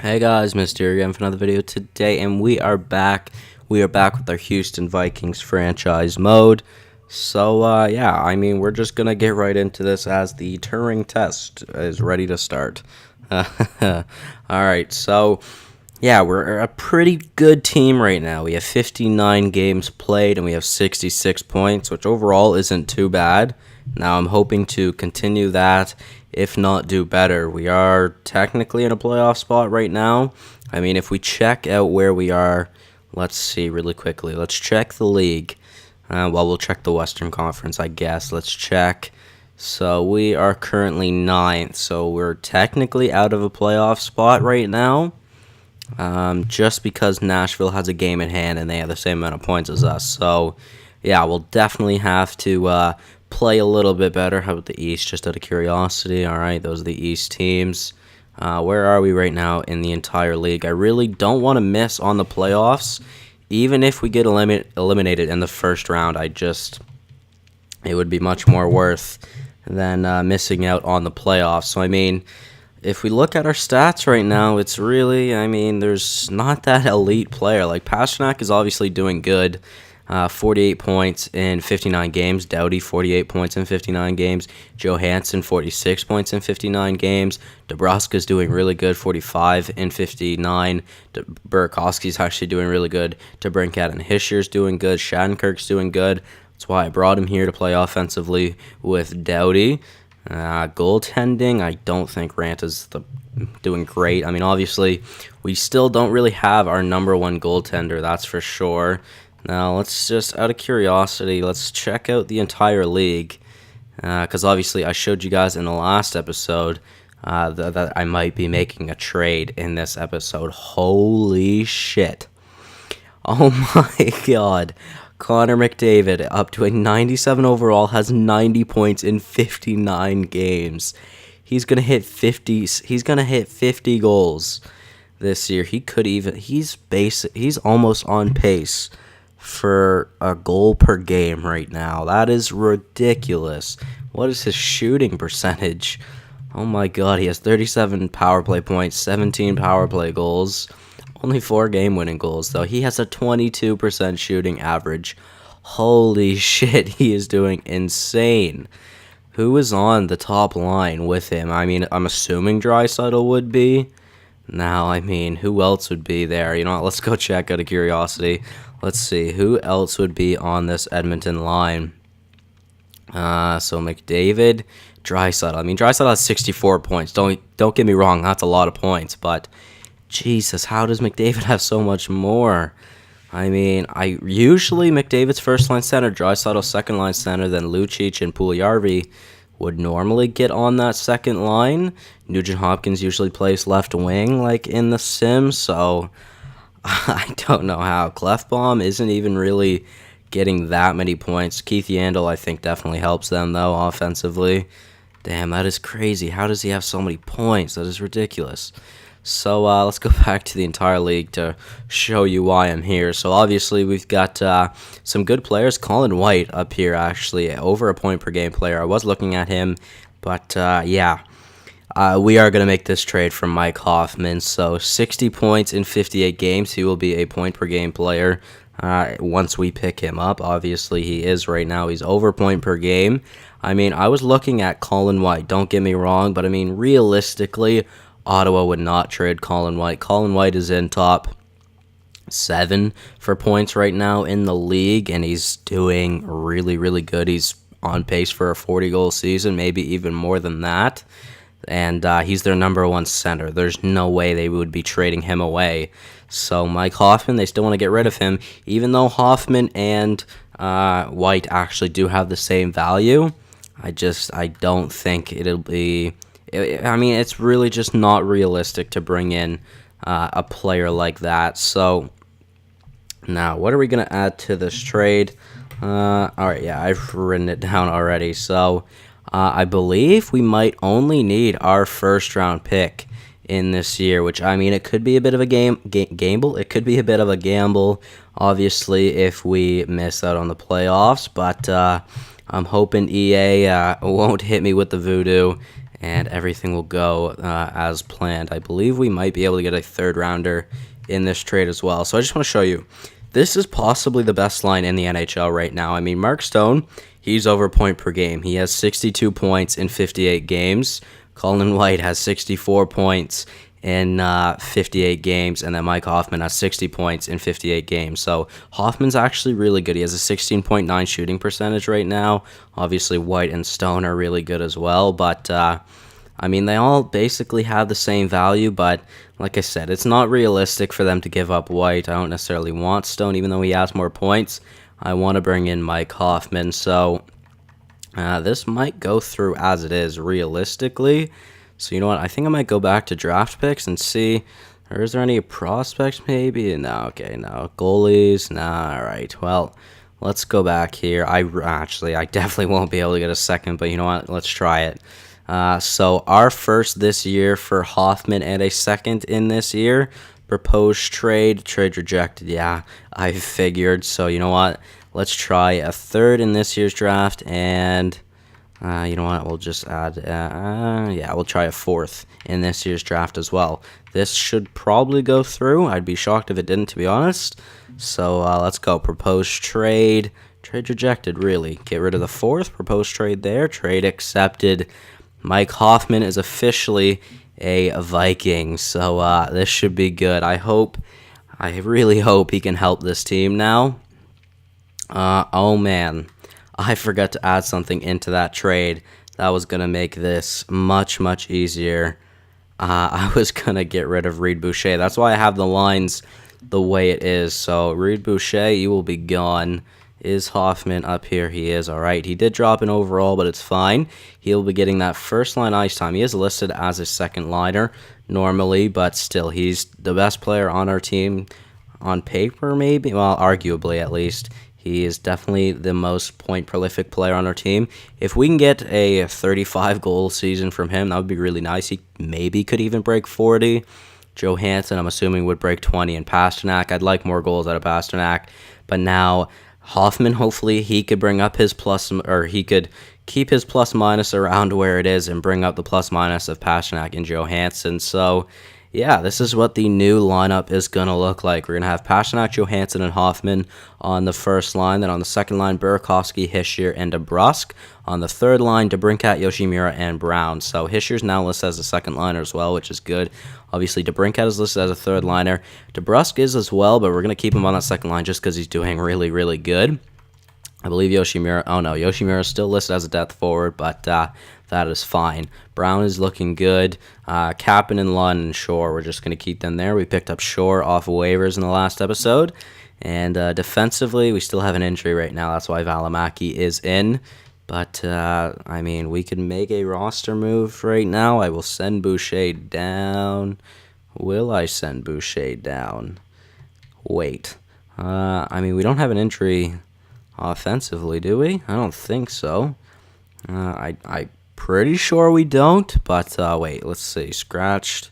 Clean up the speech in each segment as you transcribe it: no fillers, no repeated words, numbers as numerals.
Hey guys, Mr. again for another video today, and we are back. We are back with our Houston Vikings franchise mode. So, we're just gonna get right into this as the Turing test is ready to start. Alright, so, yeah, we're a pretty good team right now. We have 59 games played, and we have 66 points, which overall isn't too bad. Now, I'm hoping to continue that, if not do better. We are technically in a playoff spot right now. I mean, if we check out where we are, let's see really quickly. Let's check the league. We'll check the Western Conference, I guess. Let's check. So we are currently 9th, so we're technically out of a playoff spot right now. Just because Nashville has a game in hand and they have the same amount of points as us. So, yeah, we'll definitely have to play a little bit better. How about the East, just out of curiosity? All right, those are the East teams. Where are we right now in the entire league? I really don't want to miss on the playoffs. Even if we get eliminated in the first round, it would be much more worth than missing out on the playoffs. So, I mean, if we look at our stats right now, it's really, there's not that elite player. Like, Pasternak is obviously doing good. 48 points in 59 games. Doughty, 48 points in 59 games. Johansson, 46 points in 59 games. Dabrowski's doing really good, 45 in 59. Burakovsky's actually doing really good. DeBrincat and Hischer's doing good. Shattenkirk's doing good. That's why I brought him here to play offensively with Doughty. Goaltending, I don't think Rant is doing great. I mean, obviously, we still don't really have our number one goaltender, that's for sure. Now, let's just, out of curiosity, let's check out the entire league. Because obviously, I showed you guys in the last episode that I might be making a trade in this episode. Holy shit. Oh my god. Connor McDavid, up to a 97 overall, has 90 points in 59 games. He's gonna hit 50. He's gonna hit 50 goals this year. He's almost on pace for a goal per game right now. That is ridiculous. What is his shooting percentage? Oh my god, he has 37 power play points, 17 power play goals. Only 4 game-winning goals, though. He has a 22% shooting average. Holy shit, he is doing insane. Who is on the top line with him? I mean, I'm assuming Draisaitl would be. Now, I mean, who else would be there? You know what, let's go check out of curiosity. Let's see, who else would be on this Edmonton line? So McDavid, Draisaitl. I mean, Draisaitl has 64 points. Don't get me wrong, that's a lot of points, but Jesus, how does McDavid have so much more? I mean, usually McDavid's first-line center, Draisaitl second-line center, then Lucic and Puljujarvi would normally get on that second line. Nugent Hopkins usually plays left wing, like in the Sims, so I don't know how. Clefbaum isn't even really getting that many points. Keith Yandel, I think, definitely helps them, though, offensively. Damn, that is crazy. How does he have so many points? That is ridiculous. So let's go back to the entire league to show you why I'm here. So obviously we've got some good players. Colin White up here, actually, over a point per game player. I was looking at him, but we are going to make this trade from Mike Hoffman. So 60 points in 58 games. He will be a point per game player once we pick him up. Obviously, he is right now. He's over point per game. I mean, I was looking at Colin White. Don't get me wrong, but I mean, realistically, Ottawa would not trade Colin White. Colin White is in top 7 for points right now in the league, and he's doing really, really good. He's on pace for a 40-goal season, maybe even more than that. And he's their number one center. There's no way they would be trading him away. So Mike Hoffman, they still want to get rid of him, even though Hoffman and White actually do have the same value. I don't think it'll be... I mean, it's really just not realistic to bring in a player like that. So, now, what are we going to add to this trade? Alright, yeah, I've written it down already. So, I believe we might only need our first-round pick in this year, which, I mean, it could be a bit of a gamble. It could be a bit of a gamble, obviously, if we miss out on the playoffs. But I'm hoping EA won't hit me with the voodoo and everything will go as planned. I believe we might be able to get a third rounder in this trade as well. So I just want to show you. This is possibly the best line in the NHL right now. I mean, Mark Stone, he's over point per game. He has 62 points in 58 games. Colin White has 64 points in 58 games, and then Mike Hoffman has 60 points in 58 games. So Hoffman's actually really good. He has a 16.9 shooting percentage right now. Obviously, White and Stone are really good as well, but I mean, they all basically have the same value, but like I said, it's not realistic for them to give up White. I don't necessarily want Stone, even though he has more points. I want to bring in Mike Hoffman, so this might go through as it is, realistically. So you know what? I think I might go back to draft picks and see, or is there any prospects maybe? No, okay, no. Goalies? Nah, all right. Well, let's go back here. I definitely won't be able to get a second, but you know what? Let's try it. So our first this year for Hoffman and a second in this year. Proposed trade rejected. Yeah, I figured. So you know what? Let's try a third in this year's draft, and you know what? We'll just add. Yeah, we'll try a fourth in this year's draft as well. This should probably go through. I'd be shocked if it didn't, to be honest. So let's go. Proposed trade. Trade rejected. Really. Get rid of the fourth. Proposed trade there. Trade accepted. Mike Hoffman is officially a Viking, so this should be good. I really hope he can help this team now. Oh man, I forgot to add something into that trade that was going to make this much, much easier. I was going to get rid of Reed Boucher. That's why I have the lines the way it is. So, Reed Boucher, you will be gone. Is Hoffman up here? He is. All right. He did drop an overall, but it's fine. He'll be getting that first line ice time. He is listed as a second liner normally, but still, he's the best player on our team on paper, maybe. Well, arguably, at least. He is definitely the most point prolific player on our team. If we can get a 35 goal season from him, that would be really nice. He maybe could even break 40. Johansson, I'm assuming, would break 20. And Pasternak, I'd like more goals out of Pasternak. But now Hoffman, hopefully, he could bring up his plus, or he could keep his plus minus around where it is and bring up the plus minus of Pasternak and Johansson. So, yeah, this is what the new lineup is going to look like. We're going to have Pasternak, Johansson, and Hoffman on the first line. Then on the second line, Burakovsky, Hischier, and DeBrusk. On the third line, DeBrincat, Yoshimura, and Brown. So Hischier's now listed as a second liner as well, which is good. Obviously, DeBrincat is listed as a third liner. DeBrusk is as well, but we're going to keep him on that second line just because he's doing really, really good. I believe Yoshimura, Yoshimura is still listed as a depth forward, but that is fine. Brown is looking good. Kapanen, Lund, and Shore, we're just going to keep them there. We picked up Shore off waivers in the last episode. And defensively, we still have an injury right now. That's why Valimaki is in. But, I mean, we could make a roster move right now. I will send Boucher down. Will I send Boucher down? Wait. I mean, we don't have an injury offensively, do we? I don't think so. I'm pretty sure we don't, but wait, let's see. Scratched.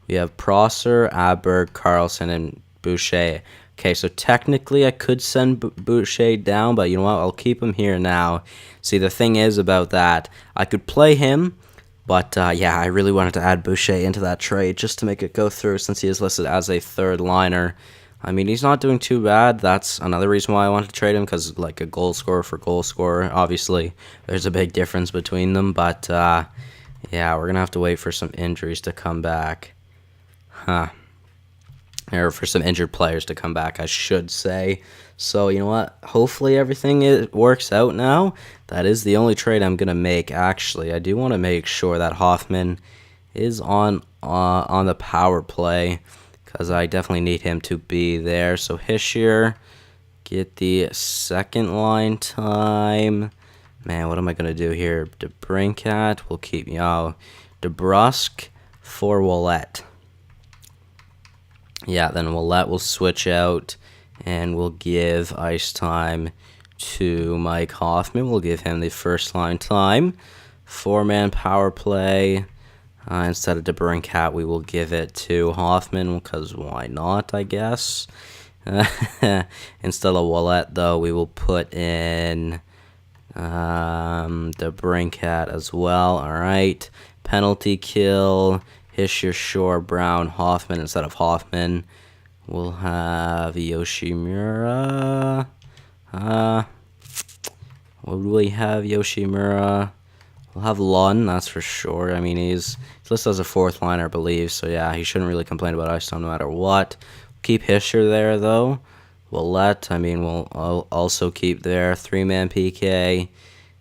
We have Prosser, Aberg, Carlson, and Boucher. Okay, so technically I could send Boucher down, but you know what? I'll keep him here now. See, the thing is about that, I could play him, but yeah, I really wanted to add Boucher into that trade just to make it go through since he is listed as a third liner. I mean, he's not doing too bad. That's another reason why I wanted to trade him, because like a goal scorer for goal scorer, obviously there's a big difference between them. But yeah, we're going to have to wait for some injuries to come back. Or for some injured players to come back, I should say. So, you know what? Hopefully everything works out now. That is the only trade I'm going to make, actually. I do want to make sure that Hoffman is on the power play, because I definitely need him to be there. So Hischier, get the second line time. Man, what am I going to do here? DeBrincat, we'll keep, DeBrusk for Ouellet. Yeah, then Ouellet will switch out, and we'll give ice time to Mike Hoffman. We'll give him the first line time. 4-man power play. Instead of DeBrincat, we will give it to Hoffman, because why not, I guess. Instead of Ouellet, though, we will put in DeBrincat as well. All right. penalty kill. Hischier, Shore, Brown, Hoffman instead of Hoffman. We'll have Yoshimura. What do we have? Yoshimura. We'll have Lund, that's for sure. I mean, he's listed as a fourth liner, I believe. So, yeah, he shouldn't really complain about ice time no matter what. Keep Hischier there, though. We'll also keep there. 3-man PK,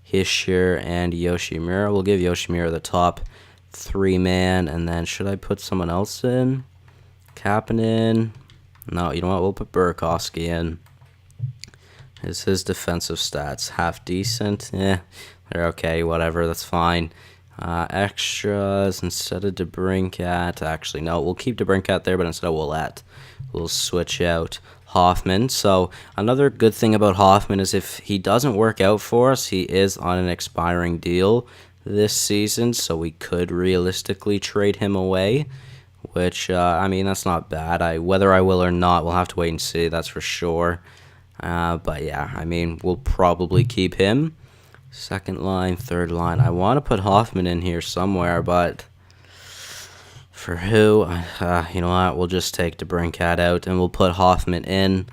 Hischier, and Yoshimura. We'll give Yoshimura the top 3-man. And then, should I put someone else in? Kapanen. No, you know what? We'll put Burakovsky in. Is his defensive stats half decent? They're okay, whatever, that's fine. Extras, instead of DeBrincat, actually, no, we'll keep DeBrincat there, but instead of Willette, we'll switch out Hoffman. So another good thing about Hoffman is if he doesn't work out for us, he is on an expiring deal this season, so we could realistically trade him away, which, I mean, that's not bad. Whether I will or not, we'll have to wait and see, that's for sure. But yeah, I mean, we'll probably keep him. Second line, third line. I want to put Hoffman in here somewhere, but for who? You know what? We'll just take DeBrincat out, and we'll put Hoffman in.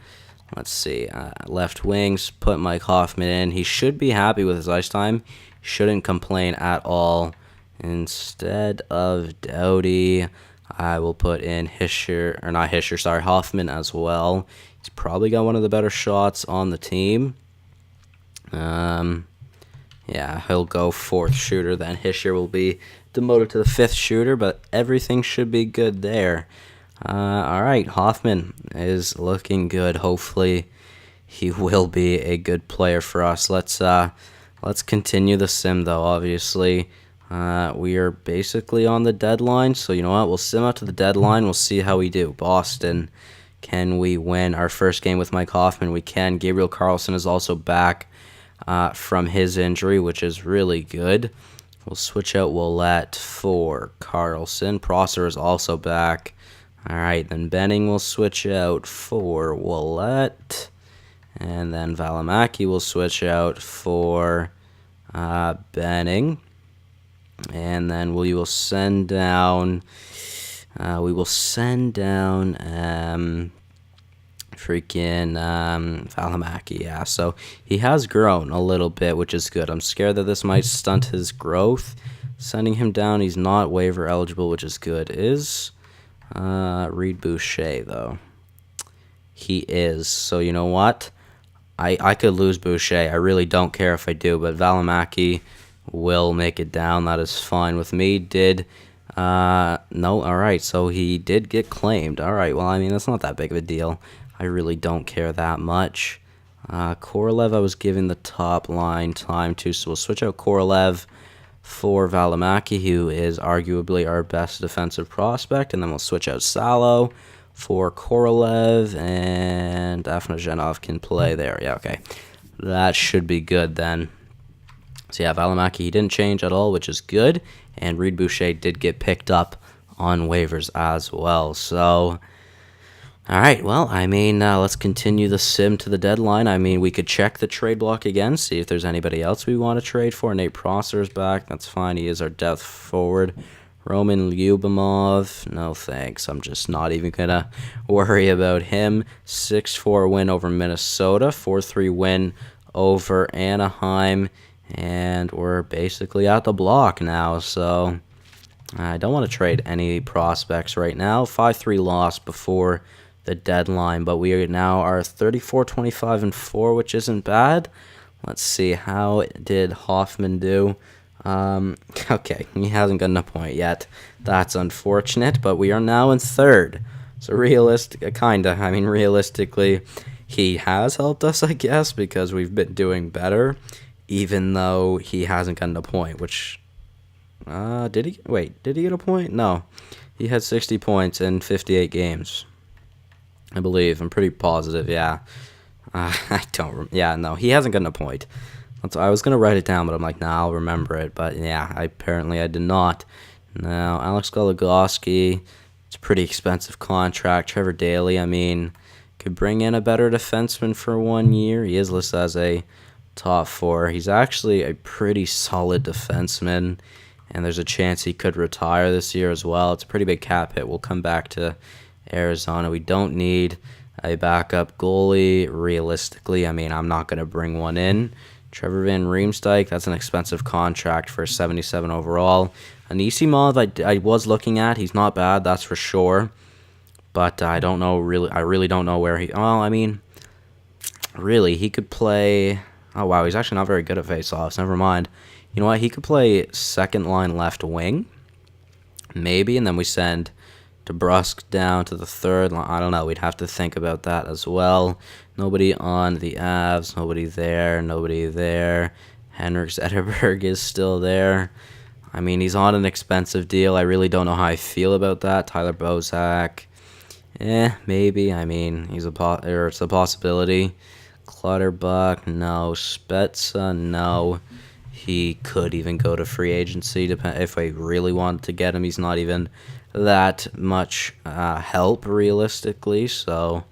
Let's see. Left wings, put Mike Hoffman in. He should be happy with his ice time. Shouldn't complain at all. Instead of Doughty, I will put in Hoffman as well. He's probably got one of the better shots on the team. Yeah, he'll go fourth shooter. Then Hischier will be demoted to the fifth shooter, but everything should be good there. All right, Hoffman is looking good. Hopefully, he will be a good player for us. Let's continue the sim though. Obviously, we are basically on the deadline, so you know what? We'll sim out to the deadline. We'll see how we do. Boston. Can we win our first game with Mike Hoffman? We can. Gabriel Carlson is also back from his injury, which is really good. We'll switch out Willette for Carlson. Prosser is also back. All right, then Benning will switch out for Willette. And then Valimaki will switch out for Benning. And then we will send down... Valimaki, yeah. So he has grown a little bit, which is good. I'm scared that this might stunt his growth. Sending him down, he's not waiver eligible, which is good. Is Reed Boucher, though? He is. So you know what? I could lose Boucher. I really don't care if I do, but Valimaki will make it down. That is fine with me. No, all right, so he did get claimed. All right, well, I mean, that's not that big of a deal. I really don't care that much. Korolev, I was giving the top line time to, so we'll switch out Korolev for Valimaki, who is arguably our best defensive prospect, and then we'll switch out Salo for Korolev, and Afanajenov can play there. Yeah, okay. That should be good then. So yeah, Valimaki, he didn't change at all, which is good. And Reed Boucher did get picked up on waivers as well. So, all right, well, I mean, let's continue the sim to the deadline. I mean, we could check the trade block again, see if there's anybody else we want to trade for. Nate Prosser's back. That's fine. He is our depth forward. Roman Lyubimov, no thanks. I'm just not even going to worry about him. 6-4 win over Minnesota. 4-3 win over Anaheim. And we're basically at the block now, so I don't want to trade any prospects right now. 5-3 loss before the deadline, but we now are 34-25-4, which isn't bad. Let's see, how did Hoffman do? Okay, he hasn't gotten a point yet. That's unfortunate, but we are now in third. So realistically, he has helped us, I guess, because we've been doing better. Even though he hasn't gotten a point, which, did he get a point? No. He had 60 points in 58 games, I believe. I'm pretty positive, yeah. No, he hasn't gotten a point. I was going to write it down, but I'm like, nah, I'll remember it. But yeah, apparently I did not. Now, Alex Goligoski, it's a pretty expensive contract. Trevor Daley, I mean, could bring in a better defenseman for 1 year. He is listed as a top 4. He's actually a pretty solid defenseman. and there's a chance he could retire this year as well. It's a pretty big cap hit. We'll come back to Arizona. We don't need a backup goalie, realistically. I mean, I'm not going to bring one in. Trevor Van Riemsdyk, that's an expensive contract for 77 overall. Anisimov, I was looking at. He's not bad, that's for sure. But I don't know, really. I really don't know where he... Well, I mean, really, he could play... Oh, wow, he's actually not very good at faceoffs. Never mind. You know what? He could play second-line left wing, maybe, and then we send DeBrusque down to the third line. I don't know. We'd have to think about that as well. Nobody on the Avs. Nobody there. Nobody there. Henrik Zetterberg is still there. I mean, he's on an expensive deal. I really don't know how I feel about that. Tyler Bozak. Maybe. I mean, it's a possibility. Clutterbuck, no. Spezza, no. He could even go to free agency if I really wanted to get him. He's not even that much help realistically, so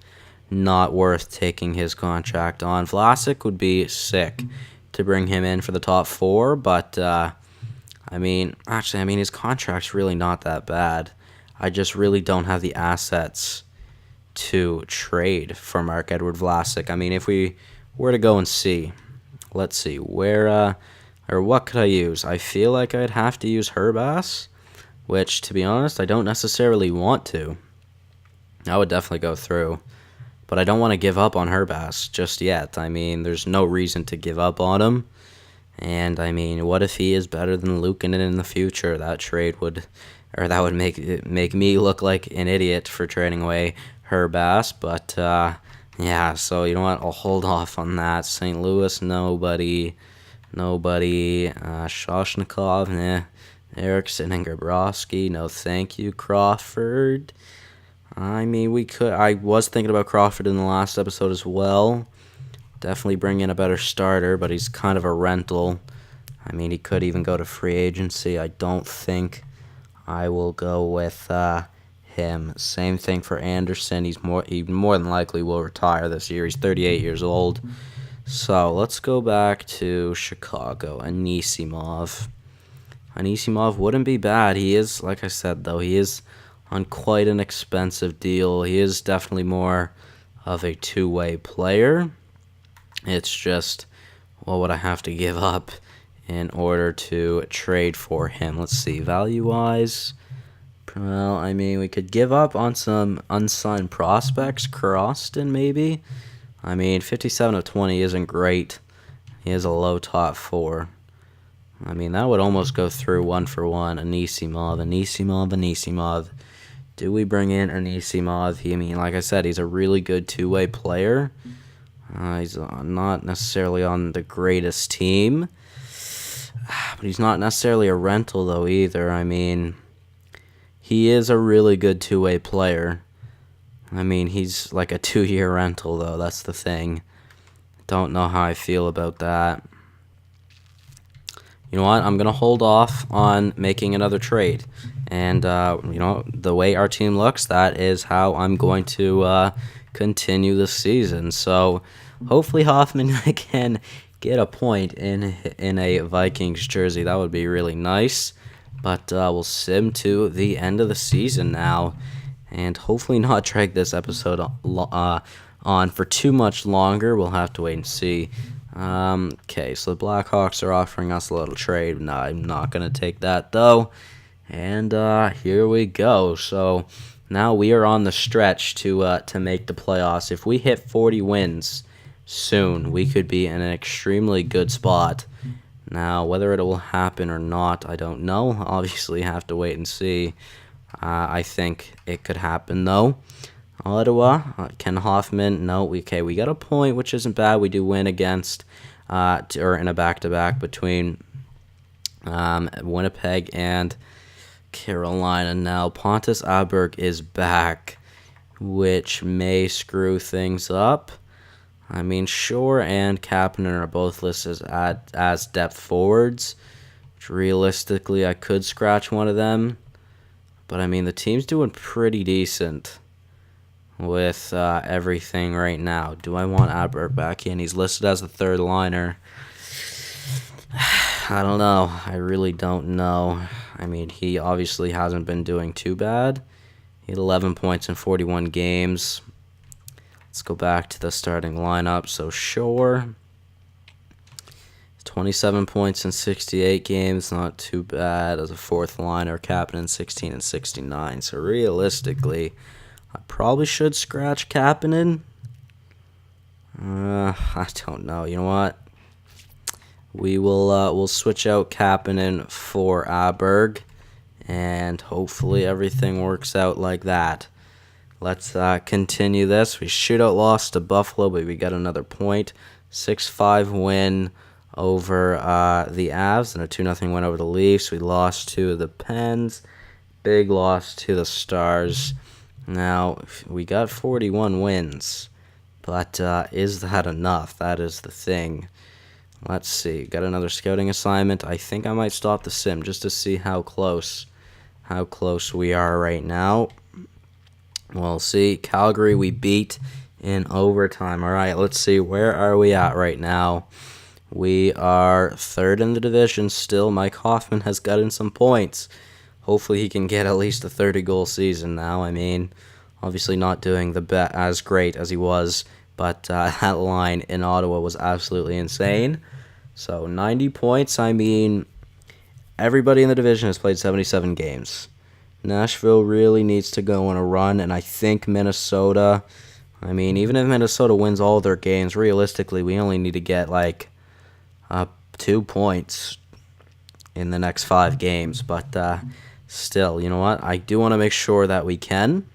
not worth taking his contract on. Vlasic would be sick to bring him in for the top four, but I mean, his contract's really not that bad. I just really don't have the assets to trade for Marc-Edouard Vlasic. I mean, if we were to go and see, let's see, where or what could I use? I feel like I'd have to use Herbass, which, to be honest, I don't necessarily want to. I would definitely go through, but I don't want to give up on Herbass just yet. I mean, there's no reason to give up on him. And, I mean, what if he is better than Luukkonen in the future? That would make me look like an idiot for trading away Herbass. But, yeah, so you know what? I'll hold off on that. St. Louis, nobody. Shoshnikov, Erickson and Gabrowski, no thank you. Crawford, I mean, I was thinking about Crawford in the last episode as well. Definitely bring in a better starter, but he's kind of a rental. I mean, he could even go to free agency. I don't think I will go with him. Same thing for Anderson. He more than likely will retire this year. He's 38 years old. So let's go back to Chicago. Anisimov wouldn't be bad. He is, like I said, though, he is on quite an expensive deal. He is definitely more of a two-way player. It's just, what would I have to give up in order to trade for him? Let's see, value-wise. Well, I mean, we could give up on some unsigned prospects. Croston, maybe. I mean, 57 of 20 isn't great. He has a low top four. I mean, that would almost go through one for one. Anisimov. Do we bring in Anisimov? I mean, like I said, he's a really good two-way player. He's not necessarily on the greatest team. But he's not necessarily a rental, though, either. I mean, he is a really good two-way player. I mean, he's like a 2-year rental, though. That's the thing. Don't know how I feel about that. You know what? I'm going to hold off on making another trade. And, the way our team looks, that is how I'm going to continue the season. So, hopefully Hoffman can get a point in a Vikings jersey. That would be really nice. But we'll sim to the end of the season now. And hopefully not drag this episode on for too much longer. We'll have to wait and see. Okay, so the Blackhawks are offering us a little trade. No, I'm not going to take that, though. And here we go. So now we are on the stretch to make the playoffs. If we hit 40 wins soon, we could be in an extremely good spot. Now, whether it will happen or not, I don't know. Obviously, have to wait and see. I think it could happen, though. Ottawa, Ken Hoffman, no, we got a point, which isn't bad. We do win against, or in a back-to-back between Winnipeg and Carolina. Now, Pontus Aberg is back, which may screw things up. I mean, Shore and Kapanen are both listed as depth forwards, which realistically I could scratch one of them. But, I mean, the team's doing pretty decent with everything right now. Do I want Aberg back in? He's listed as a third liner. I don't know. I really don't know. I mean, he obviously hasn't been doing too bad. He had 11 points in 41 games. Let's go back to the starting lineup. So, Shore, 27 points in 68 games. Not too bad as a fourth liner. Kapanen, 16 and 69. So, realistically, I probably should scratch Kapanen. I don't know. You know what? We'll switch out Kapanen for Aberg, and hopefully everything works out like that. Let's continue this. We shootout loss to Buffalo, but we got another point. 6-5 win over the Avs, and a 2-0 win over the Leafs. We lost to the Pens. Big loss to the Stars. Now, we got 41 wins, but is that enough? That is the thing. Let's see. Got another scouting assignment. I think I might stop the sim just to see how close we are right now. We'll see. Calgary we beat in overtime. All right, let's see. Where are we at right now? We are third in the division still. Mike Hoffman has gotten some points. Hopefully he can get at least a 30-goal season now. I mean, obviously not doing as great as he was, but that line in Ottawa was absolutely insane. So 90 points, I mean, everybody in the division has played 77 games. Nashville really needs to go on a run, and I think Minnesota, I mean, even if Minnesota wins all their games, realistically, we only need to get, 2 points in the next 5 games. But still, you know what? I do want to make sure that we can,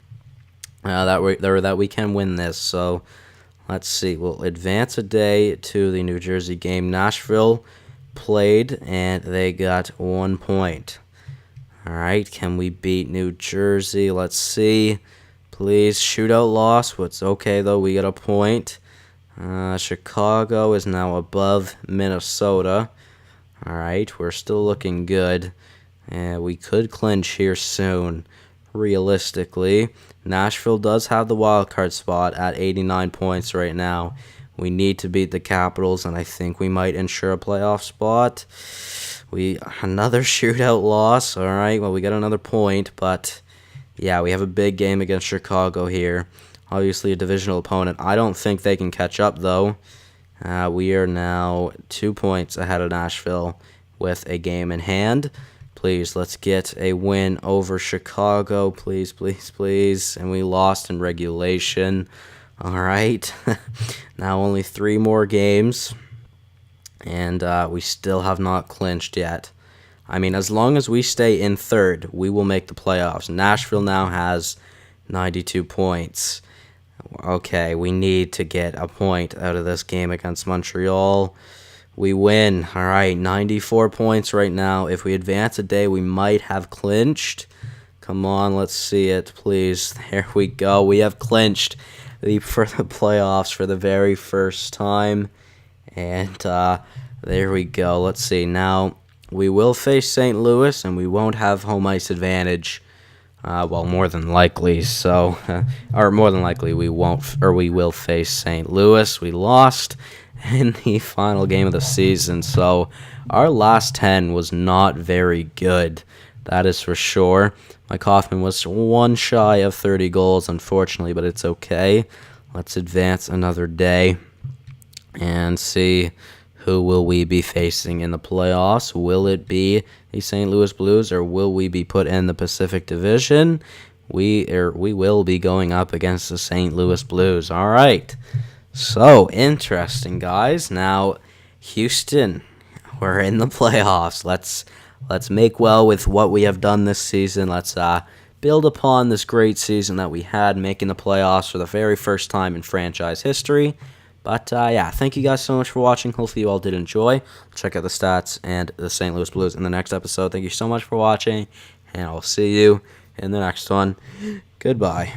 that we can win this. So let's see. We'll advance a day to the New Jersey game. Nashville played, and they got 1 point. All right, can we beat New Jersey? Let's see. Please, shootout loss. What's okay, though? We got a point. Chicago is now above Minnesota. All right, we're still looking good. And we could clinch here soon, realistically. Nashville does have the wild card spot at 89 points right now. We need to beat the Capitals, and I think we might ensure a playoff spot. Another shootout loss. All right, well, we got another point, but yeah, we have a big game against Chicago here. Obviously a divisional opponent. I don't think they can catch up, though. We are now 2 points ahead of Nashville with a game in hand. Please, let's get a win over Chicago. Please, please, please. And we lost in regulation. All right. Now only 3 more games. And we still have not clinched yet. I mean, as long as we stay in third, we will make the playoffs. Nashville now has 92 points. Okay, we need to get a point out of this game against Montreal. We win. All right, 94 points right now. If we advance a day, we might have clinched. Come on, let's see it, please. There we go. We have clinched for the playoffs for the very first time. And there we go. Let's see. Now, we will face St. Louis, and we won't have home ice advantage. Well, more than likely. So, or more than likely, we will face St. Louis. We lost in the final game of the season. So, our last 10 was not very good. That is for sure. Mike Hoffman was 1 shy of 30 goals, unfortunately, but it's okay. Let's advance another day and see who will we be facing in the playoffs. Will it be the St. Louis Blues, or will we be put in the Pacific Division? We will be going up against the St. Louis Blues. All right. So, interesting, guys. Now, Houston, we're in the playoffs. Let's make well with what we have done this season. Let's build upon this great season that we had, making the playoffs for the very first time in franchise history. But, yeah, thank you guys so much for watching. Hopefully you all did enjoy. Check out the stats and the St. Louis Blues in the next episode. Thank you so much for watching, and I'll see you in the next one. Goodbye.